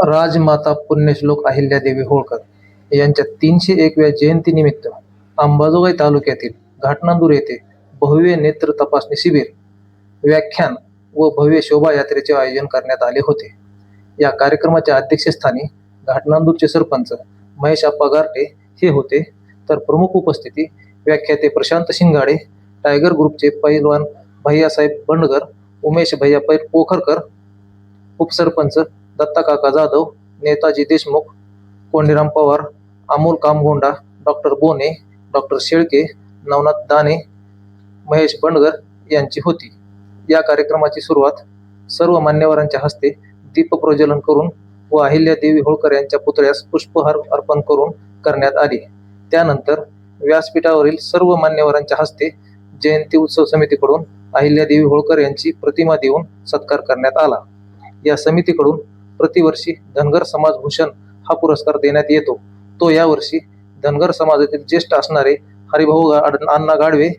राजमाता पुण्यश्लोक अहिल्यादेवी होळकर यांच्या 301व्या जयंतीनिमित्त अंबाजोगाई तालुक्यातील घाटनांदूर येथे भव्य नेत्र तपासणी शिबिर, व्याख्यान व भव्य शोभायात्रेचे आयोजन करण्यात आले होते. या कार्यक्रमाच्या अध्यक्षस्थानी घाटनांदूरचे सरपंच महेश आप्पा गारटे हे होते, तर प्रमुख उपस्थिती व्याख्याते प्रशांत शिंगाडे, टायगर ग्रुपचे पैलवान भैयासाहेब बंडगर, उमेश भैया पोखरकर, उपसरपंच दत्ताकाका जाधव, नेताजी देशमुख, कोंडीराम पवार, अमोल कामगोंडा, डॉक्टर बोने, डॉक्टर शेळके, नवनाथ दाने, महेश बंडगर यांची होती. या कार्यक्रमाची सुरुवात सर्व मान्यवरांच्या हस्ते दीपप्रज्वलन करून व अहिल्यादेवी होळकर यांच्या पुतळ्यास पुष्पहार अर्पण करून करण्यात आली. त्यानंतर व्यासपीठावरील सर्व मान्यवरांच्या हस्ते जयंती उत्सव समितीकडून अहिल्यादेवी होळकर यांची प्रतिमा देऊन सत्कार करण्यात आला. या समितीकडून प्रतिवर्षी धनगर समाज भूषण हा पुरस्कार देण्यात येतो. तो यावर्षी धनगर समाजातील ज्येष्ठ असणारे हरिभाऊ अण्णा गाडवे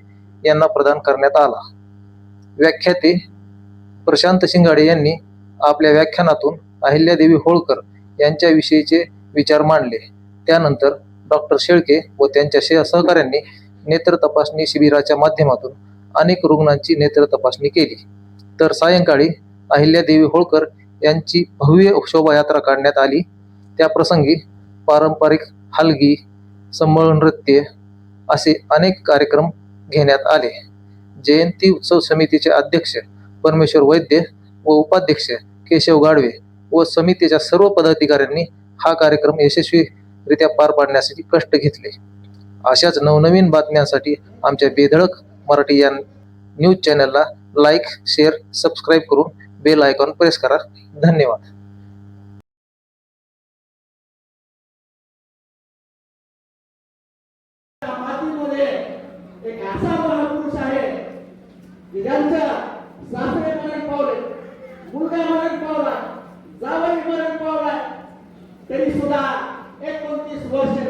यांना प्रदान करण्यात आला. व्याख्याते प्रशांत शिंगाडे यांनी आपल्या व्याख्यानातून अहिल्यादेवी होळकर यांच्याविषयीचे विचार मांडले. त्यानंतर डॉक्टर शेळके व त्यांच्या सहकाऱ्यांनी नेत्र तपासणी शिबिराच्या माध्यमातून अनेक रुग्णांची नेत्र तपासणी केली. तर सायंकाळी अहिल्यादेवी होळकर यांची भव्य शोभायात्रा काढण्यात आली. त्या प्रसंगी पारंपरिक हलगी, संबळ नृत्य असे अनेक कार्यक्रम घेण्यात आले. जयंती उत्सव समितीचे अध्यक्ष परमेश्वर वैद्य व उपाध्यक्ष केशव गाडवे व समितीच्या सर्व पदाधिकाऱ्यांनी हा कार्यक्रम यशस्वीरित्या पार पाडण्यासाठी कष्ट घेतले. अशाच नवनवीन बातम्यांसाठी आमच्या बेधडक मराठी या न्यूज चॅनलला लाईक, शेअर, सबस्क्राईब करून बेल आयकॉन प्रेस करा. धन्यवाद. एक असा महापुरुष आहे की ज्यांच्या सासरे मरण पावले, मुलगा मरण पावला, जावई मरण पावला, तरी सुद्धा 29 वर्ष